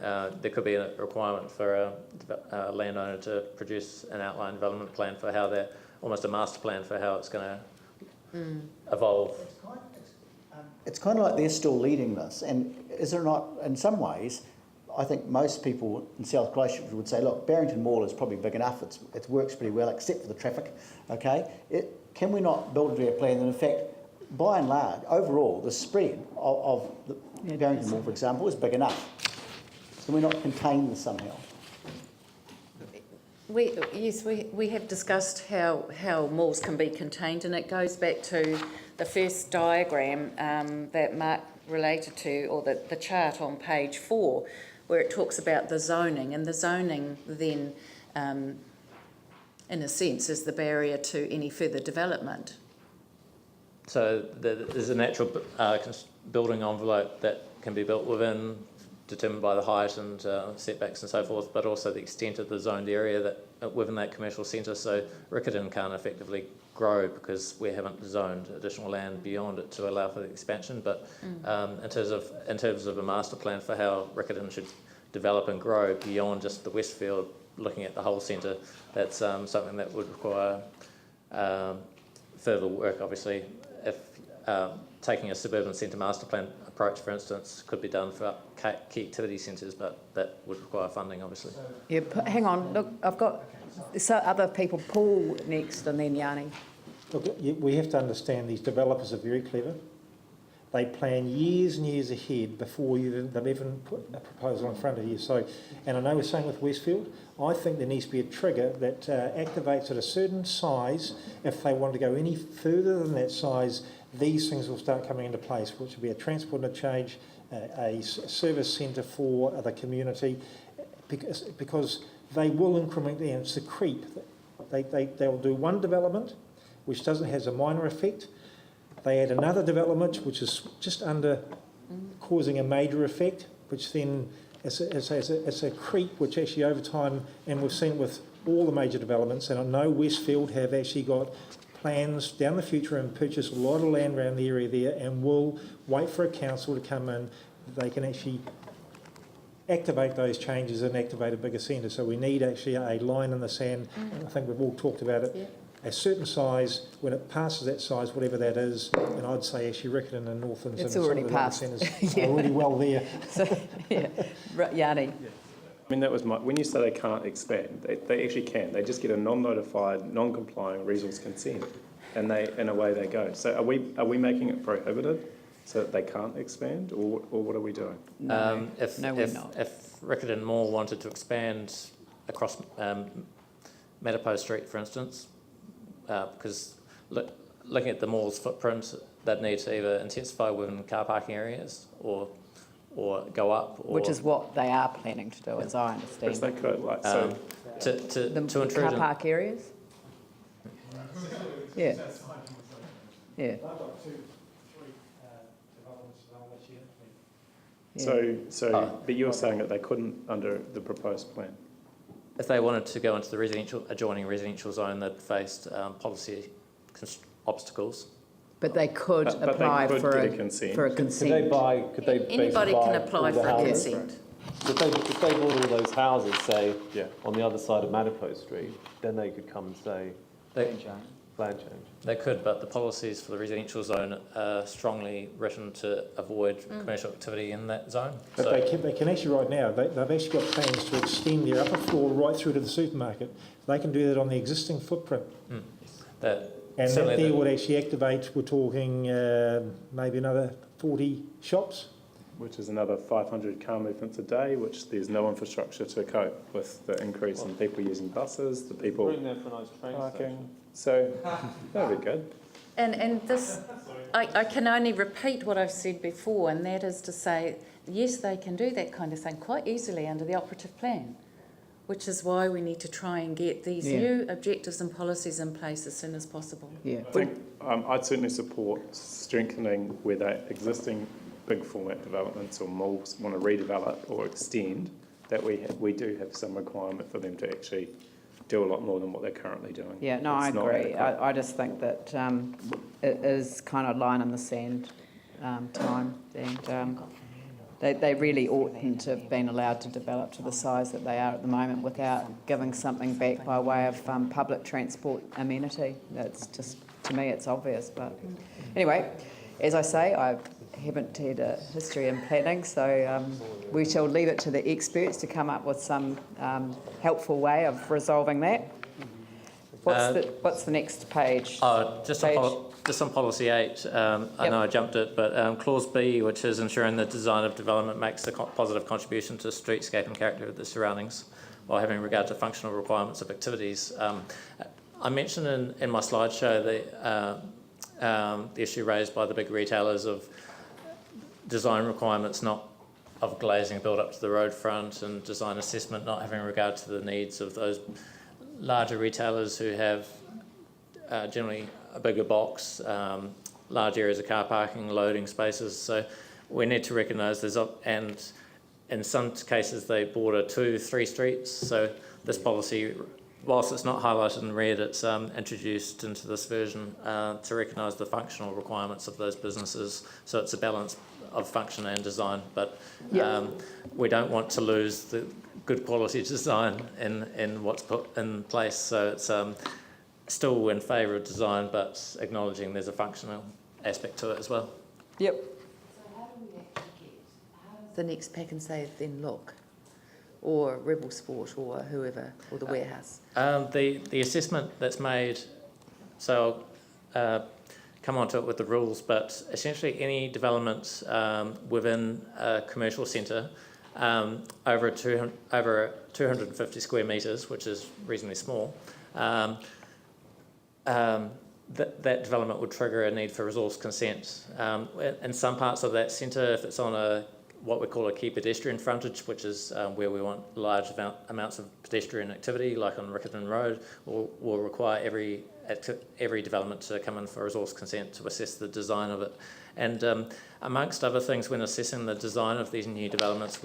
there could be a requirement for a landowner to produce an outline development plan for how they're, almost a master plan for how it's going to evolve. It's kind of like they're still leading this, and is there not, in some ways, I think most people in South Christchurch would say, look, Barrington Mall is probably big enough, it works pretty well, except for the traffic, okay? Can we not build a plan that, in fact, by and large, overall, the spread of the Barrington Mall, for example, is big enough? Can we not contain this somehow? We have discussed how malls can be contained, and it goes back to the first diagram that Mark related to, or the chart on page 4, where it talks about the zoning, and the zoning then, in a sense, is the barrier to any further development. So there's a natural building envelope that can be built within, determined by the height and setbacks and so forth, but also the extent of the zoned area that within that commercial centre. So Riccarton can't effectively grow because we haven't zoned additional land beyond it to allow for the expansion. But in terms of a master plan for how Riccarton should develop and grow beyond just the Westfield, looking at the whole centre, that's something that would require further work, obviously. If taking a suburban centre master plan approach, for instance, could be done for key activity centres, but that would require funding, obviously. Yeah, hang on. Look, I've got other people. Paul next, and then Yanni. Look, we have to understand these developers are very clever. They plan years and years ahead before they've even put a proposal in front of you. So, and I know we're saying with Westfield, I think there needs to be a trigger that activates at a certain size. If they want to go any further than that size, these things will start coming into place, which will be a transport interchange, a service centre for the community, because they will incrementally, and it's a creep. They'll do one development, which has a minor effect. They add another development, which is just under causing a major effect, which then it's a creep, which actually over time, and we've seen it with all the major developments, and I know Westfield have actually got plans down the future and purchase a lot of land around the area there, and will wait for a council to come in. They can actually activate those changes and activate a bigger centre. So we need actually a line in the sand. I think we've all talked about it. Yeah. A certain size, when it passes that size, whatever that is, and I'd say actually Riccarton and Northlands and some of the other centres are already well there. So, yeah. Yanni. Yeah. I mean, that was when you say they can't expand, they actually can. They just get a non-notified, non-complying resource consent, and away they go. So are we making it prohibited so that they can't expand, or what are we doing? No, if Riccarton Mall wanted to expand across Metapo Street, for instance, because looking at the mall's footprint, they'd need to either intensify within car parking areas or go up. Which is what they are planning to do, as I understand. Which they could, to intrude car park areas? Yeah. Yeah. I've got 2, 3 developments that I'll let you So, but you're saying that they couldn't under the proposed plan? If they wanted to go into the adjoining residential zone, they'd faced policy obstacles. But they could apply for a consent. Anybody can apply for a consent. If they bought all those houses, say, on the other side of Matapo Street, then they could come and say, plan change. They could, but the policies for the residential zone are strongly written to avoid commercial activity in that zone. But so they can actually right now, they've actually got plans to extend their upper floor right through to the supermarket. They can do that on the existing footprint. And that there would actually activate, we're talking maybe another 40 shops. Which is another 500 car movements a day, which there's no infrastructure to cope with the increase in people using buses, the people parking. So that would be good. And this, I can only repeat what I've said before, and that is to say, yes, they can do that kind of thing quite easily under the operative plan, which is why we need to try and get these new objectives and policies in place as soon as possible. Yeah. I think I'd certainly support strengthening where the existing big format developments or malls want to redevelop or extend, that we do have some requirement for them to actually do a lot more than what they're currently doing. Yeah, no, I agree. I just think that it is kind of line in the sand time, and They really oughtn't to have been allowed to develop to the size that they are at the moment without giving something back by way of public transport amenity. That's just, to me, it's obvious. But anyway, as I say, I haven't had a history in planning, so we shall leave it to the experts to come up with some helpful way of resolving that. What's the next page? Just on policy 8, I know I jumped it, but clause B, which is ensuring the design of development makes a positive contribution to streetscape and character of the surroundings while having regard to functional requirements of activities. I mentioned in my slideshow the issue raised by the big retailers of design requirements not of glazing built up to the road front and design assessment not having regard to the needs of those larger retailers who have generally a bigger box, large areas of car parking, loading spaces. So we need to recognise and in some cases they border 2-3 streets. So this policy, whilst it's not highlighted in red, it's introduced into this version to recognise the functional requirements of those businesses. So it's a balance of function and design, but we don't want to lose the good quality design in what's put in place. So it's still in favour of design, but acknowledging there's a functional aspect to it as well. Yep. So how do we actually how does the next pack and save then look? Or Rebel Sport or whoever, or the warehouse? The assessment that's made, so I'll come on to it with the rules, but essentially any development within a commercial centre over 250 square metres, which is reasonably small, that development would trigger a need for resource consent. In some parts of that centre, if it's on what we call a key pedestrian frontage, which is where we want large amounts of pedestrian activity, like on Riccarton Road, will require every development to come in for resource consent to assess the design of it. And amongst other things, when assessing the design of these new developments,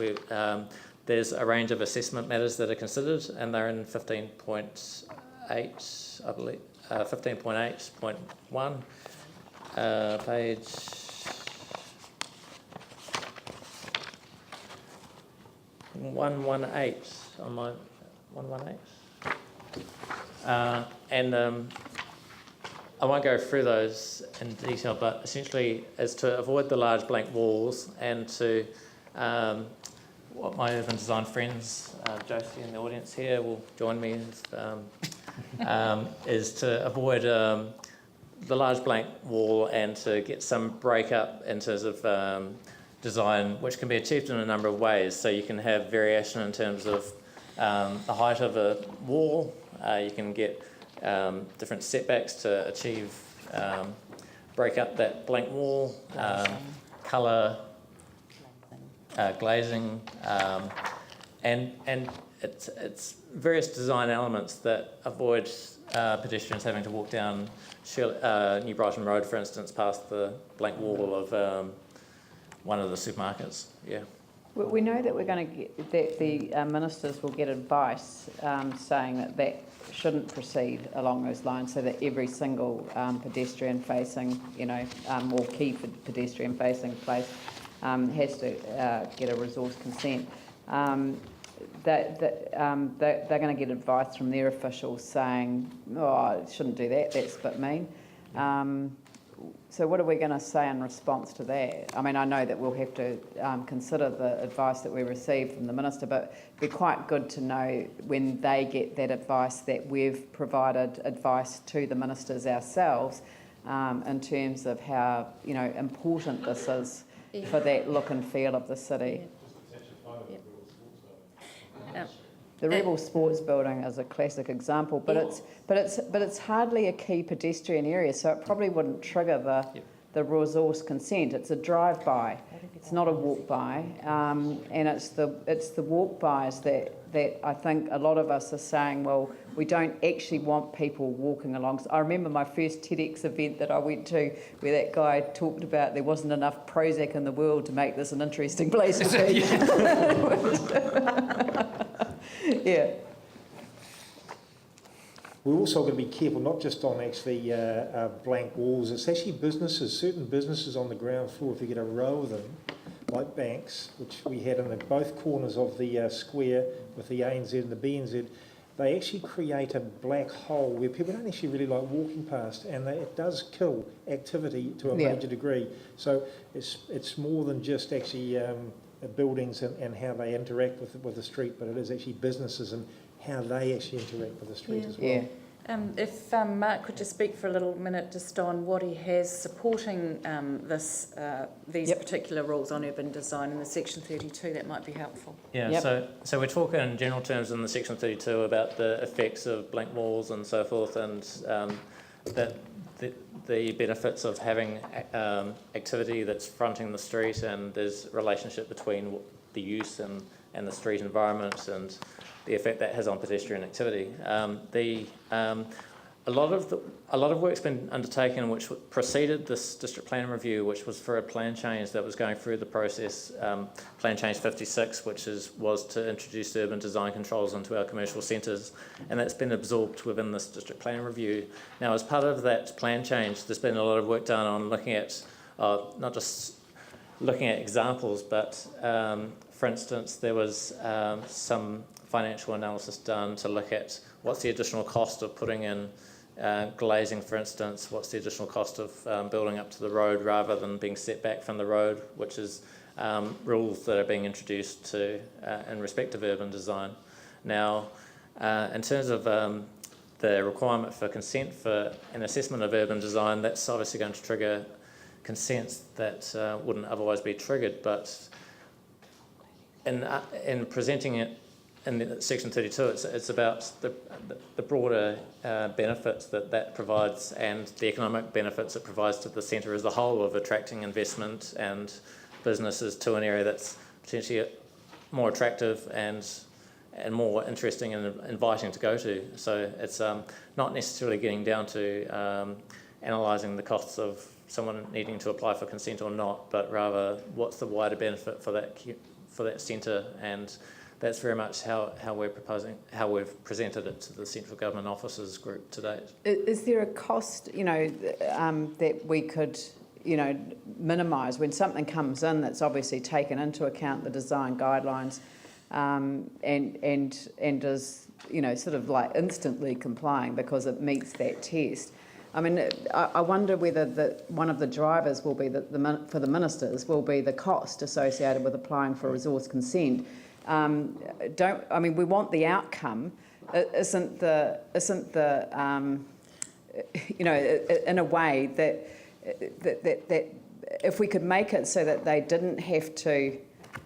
there's a range of assessment matters that are considered, and they're in 15.8, I believe, 15.8.1, page 118 on my 118. I won't go through those in detail, but essentially is to avoid the large blank walls and to what my urban design friends, Josie in the audience here will join me, is to avoid the large blank wall and to get some breakup in terms of design, which can be achieved in a number of ways. So you can have variation in terms of the height of a wall. You can get different setbacks to achieve break up that blank wall, colour, glazing, and it's various design elements that avoid pedestrians having to walk down New Brighton Road, for instance, past the blank wall of one of the supermarkets. Yeah. We know that we're going to get that the ministers will get advice saying that shouldn't proceed along those lines, so that every single pedestrian-facing, or key pedestrian-facing place has to get a resource consent. They're going to get advice from their officials saying, "Oh, shouldn't do that. That's a bit mean." So what are we going to say in response to that? I mean, I know that we'll have to consider the advice that we received from the minister, but it'd be quite good to know when they get that advice that we've provided advice to the ministers ourselves in terms of how important this is for that look and feel of the city. The Rebel Sports Building is a classic example, but it's hardly a key pedestrian area, so it probably wouldn't trigger the resource consent. It's a drive-by, it's not a walk-by, and it's the walk-bys that I think a lot of us are saying, well, we don't actually want people walking along. I remember my first TEDx event that I went to where that guy talked about there wasn't enough Prozac in the world to make this an interesting place to be. Yeah. We're also going to be careful, not just on actually blank walls. It's actually businesses, certain businesses on the ground floor, if you get a row of them, like banks, which we had in both corners of the square with the ANZ and the BNZ, they actually create a black hole where people don't actually really like walking past, and it does kill activity to a major degree. So it's more than just actually buildings and how they interact with the street, but it is actually businesses and how they actually interact with the street as well. Yeah. If Mark could just speak for a little minute just on what he has supporting these particular rules on urban design in the Section 32, that might be helpful. Yeah, so we're talking in general terms in the Section 32 about the effects of blank walls and so forth, and that the benefits of having activity that's fronting the street, and there's a relationship between the use and the street environment and the effect that has on pedestrian activity. A lot of work's been undertaken which preceded this district plan review, which was for a plan change that was going through the process, Plan Change 56, which was to introduce urban design controls into our commercial centres, and that's been absorbed within this district plan review. Now, as part of that plan change, there's been a lot of work done on looking at not just looking at examples, but for instance, there was some financial analysis done to look at what's the additional cost of putting in glazing, for instance, what's the additional cost of building up to the road rather than being set back from the road, which is rules that are being introduced to in respect of urban design. Now, in terms of the requirement for consent for an assessment of urban design, that's obviously going to trigger consents that wouldn't otherwise be triggered, but in presenting it in Section 32, it's about the broader benefits that provides and the economic benefits it provides to the centre as a whole of attracting investment and businesses to an area that's potentially more attractive and more interesting and inviting to go to. So it's not necessarily getting down to analysing the costs of someone needing to apply for consent or not, but rather what's the wider benefit for that centre, and that's very much how we've presented it to the central government officers group to date. Is there a cost, that we could, minimise when something comes in that's obviously taken into account the design guidelines, and is, sort of like instantly complying because it meets that test? I mean, I wonder whether one of the drivers will be for the ministers will be the cost associated with applying for resource consent. We want the outcome. Isn't the in a way that if we could make it so that they didn't have to,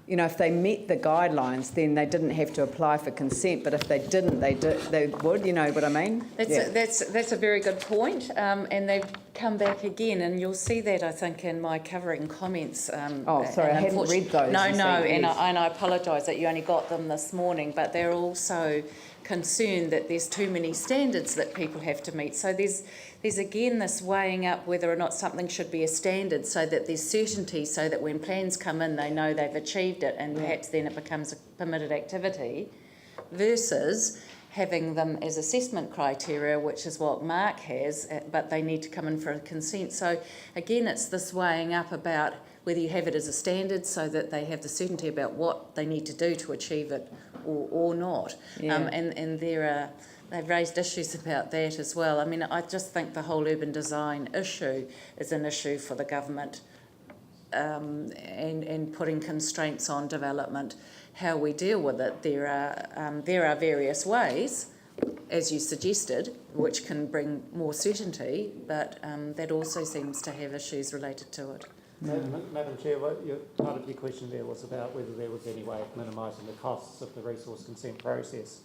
if they met the guidelines, then they didn't have to apply for consent. But if they didn't, they would. You know what I mean? That's a very good point. And they've come back again, and you'll see that, I think, in my covering comments. Sorry, I hadn't read those. No, and I apologise that you only got them this morning. But they're also concerned that there's too many standards that people have to meet. So there's again this weighing up whether or not something should be a standard, so that there's certainty, so that when plans come in, they know they've achieved it, and perhaps then it becomes a permitted activity, versus having them as assessment criteria, which is what Mark has, but they need to come in for a consent. So again, it's this weighing up about whether you have it as a standard so that they have the certainty about what they need to do to achieve it or not. And they've raised issues about that as well. I mean, I just think the whole urban design issue is an issue for the government, and putting constraints on development. How we deal with it, there are various ways, as you suggested, which can bring more certainty, but that also seems to have issues related to it. Madam Chair, part of your question there was about whether there was any way of minimising the costs of the resource consent process.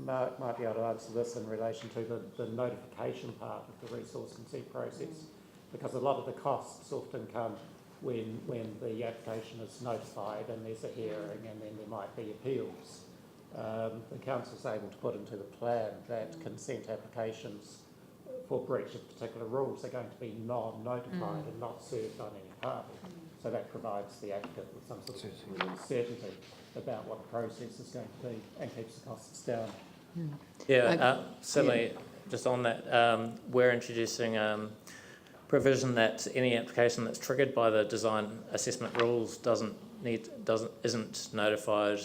Mark might be able to answer this in relation to the notification part of the resource consent process, because a lot of the costs often come when the application is notified and there's a hearing and then there might be appeals. The council's able to put into the plan that consent applications for breach of particular rules are going to be non-notified and not served on any party. So that provides the applicant with some sort of certainty about what the process is going to be and keeps the costs down. Certainly, just on that, we're introducing provision that any application that's triggered by the design assessment rules isn't notified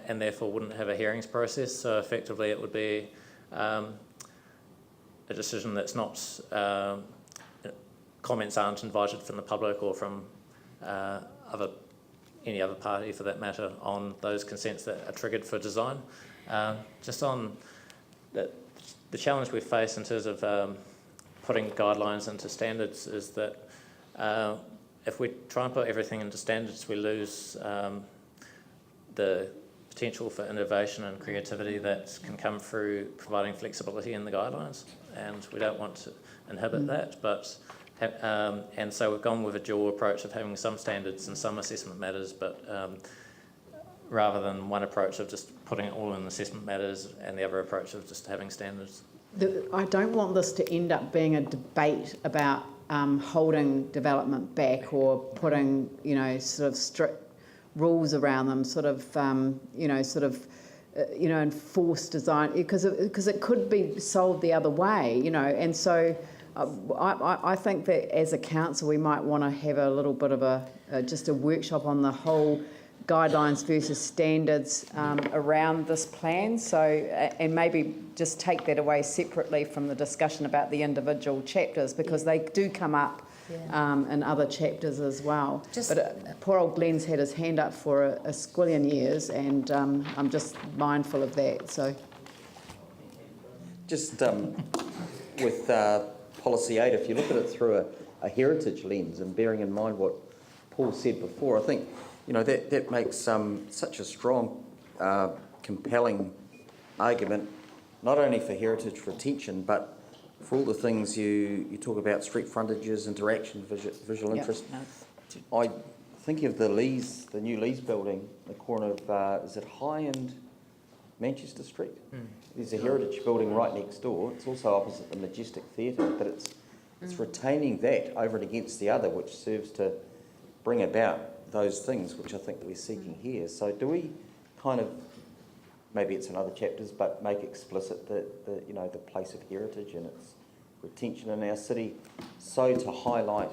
and therefore wouldn't have a hearings process. So effectively it would be a decision that's not, comments aren't invited from the public or from any other party for that matter on those consents that are triggered for design. Just on the challenge we face in terms of putting guidelines into standards is that if we try and put everything into standards, we lose the potential for innovation and creativity that can come through providing flexibility in the guidelines, and we don't want to inhibit that. But and so we've gone with a dual approach of having some standards and some assessment matters, but rather than one approach of just putting it all in assessment matters and the other approach of just having standards. I don't want this to end up being a debate about holding development back or putting, sort of strict rules around them, enforced design, because it could be solved the other way, and so I think that as a council we might want to have a little bit of just a workshop on the whole guidelines versus standards around this plan, and maybe just take that away separately from the discussion about the individual chapters, because they do come up in other chapters as well. But poor old Glenn's had his hand up for a squillion years, and I'm just mindful of that. So, just with Policy 8, if you look at it through a heritage lens, and bearing in mind what Paul said before, I think that makes such a strong, compelling argument, not only for heritage retention, but for all the things you talk about: street frontages, interaction, visual interest. I think of the new Lees building, the corner of is it High and Manchester Street? There's a heritage building right next door. It's also opposite the Majestic Theatre, but it's retaining that over and against the other, which serves to bring about those things which I think we're seeking here. So do we kind of, maybe it's in other chapters, but make explicit the place of heritage and its retention in our city, so to highlight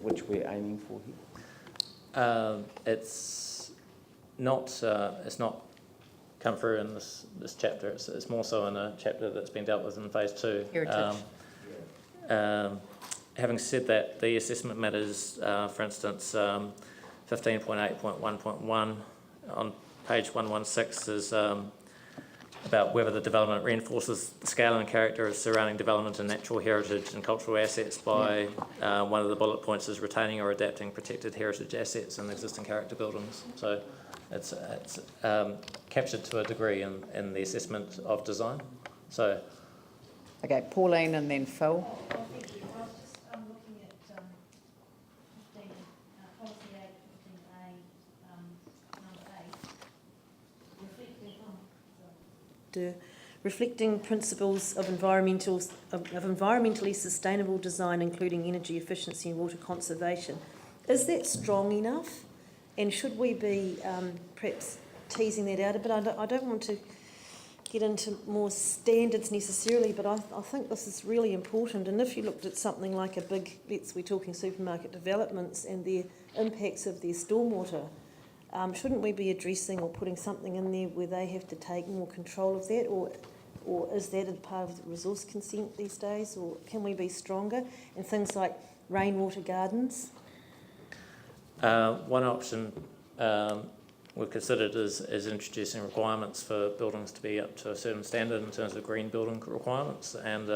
which we're aiming for here? It's not come through in this chapter. It's more so in a chapter that's been dealt with in phase 2. Heritage. Having said that, the assessment matters, for instance, 15.8.1.1 on page 116 is about whether the development reinforces the scale and character of surrounding development and natural heritage and cultural assets by one of the bullet points is retaining or adapting protected heritage assets and existing character buildings. So it's captured to a degree in the assessment of design. So. okay, Pauline and then Phil. Thank you. I was just looking at 15, Policy 8, 15A, number 8, reflecting principles of environmentally sustainable design, including energy efficiency and water conservation. Is that strong enough? And should we be perhaps teasing that out a bit? I don't want to get into more standards necessarily, but I think this is really important. And if you looked at something like a big, we're talking supermarket developments and the impacts of their stormwater, shouldn't we be addressing or putting something in there where they have to take more control of that, or is that a part of the resource consent these days, or can we be stronger? And things like rainwater gardens. One option we've considered is introducing requirements for buildings to be up to a certain standard in terms of green building requirements. And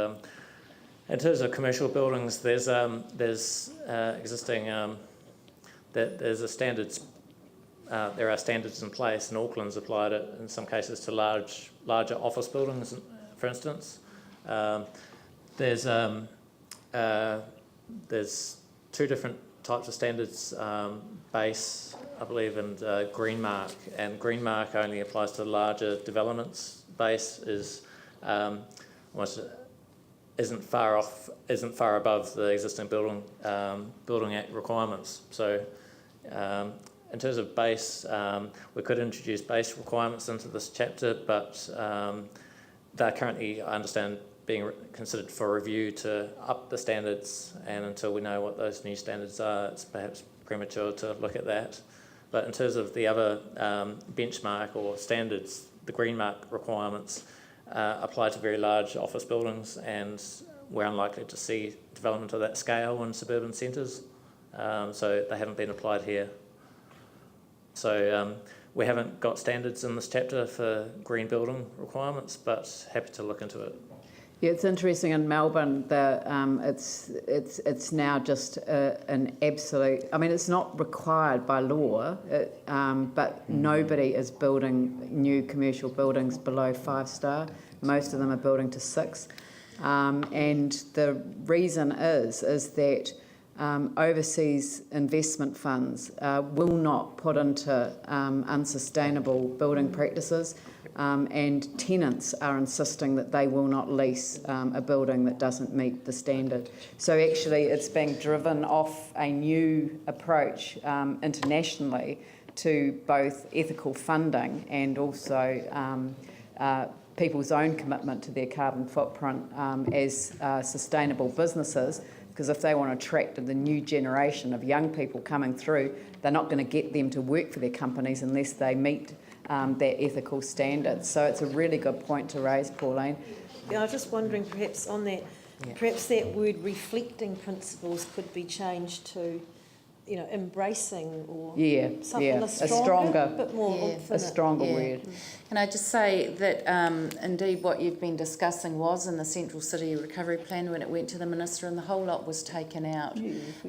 in terms of commercial buildings, there's existing there's a standards. There are standards in place, and Auckland's applied it in some cases to larger office buildings, for instance. There's 2 different types of standards, base, I believe, and green mark. And green mark only applies to larger developments. Base is isn't far above the existing building Act requirements. So in terms of base, we could introduce base requirements into this chapter, but they're currently, I understand, being considered for review to up the standards, and until we know what those new standards are, it's perhaps premature to look at that. But in terms of the other benchmark or standards, the green mark requirements apply to very large office buildings, and we're unlikely to see development of that scale in suburban centres, so they haven't been applied here. So we haven't got standards in this chapter for green building requirements, but happy to look into it. Yeah, it's interesting in Melbourne that it's now just an absolute. I mean, it's not required by law, but nobody is building new commercial buildings below 5-star. Most of them are building to 6, and the reason is that overseas investment funds will not put into unsustainable building practices. And tenants are insisting that they will not lease a building that doesn't meet the standard. So actually it's being driven off a new approach internationally to both ethical funding and also people's own commitment to their carbon footprint as sustainable businesses, because if they want to attract the new generation of young people coming through, they're not going to get them to work for their companies unless they meet that ethical standard. So it's a really good point to raise, Pauline. Yeah, I was just wondering, perhaps on that, perhaps that word "reflecting principles" could be changed to, embracing or something a stronger, bit more oomph in a stronger word. Can I just say that indeed what you've been discussing was in the Central City Recovery Plan when it went to the Minister, and the whole lot was taken out.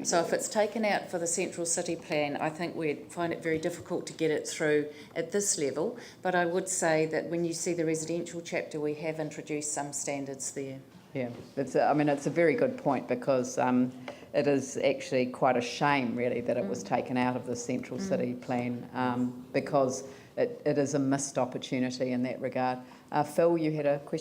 So if it's taken out for the Central City Plan, I think we'd find it very difficult to get it through at this level. But I would say that when you see the residential chapter, we have introduced some standards there. Yeah, it's a very good point, because it is actually quite a shame, really, that it was taken out of the Central City Plan, because it is a missed opportunity in that regard. Phil, you had a question?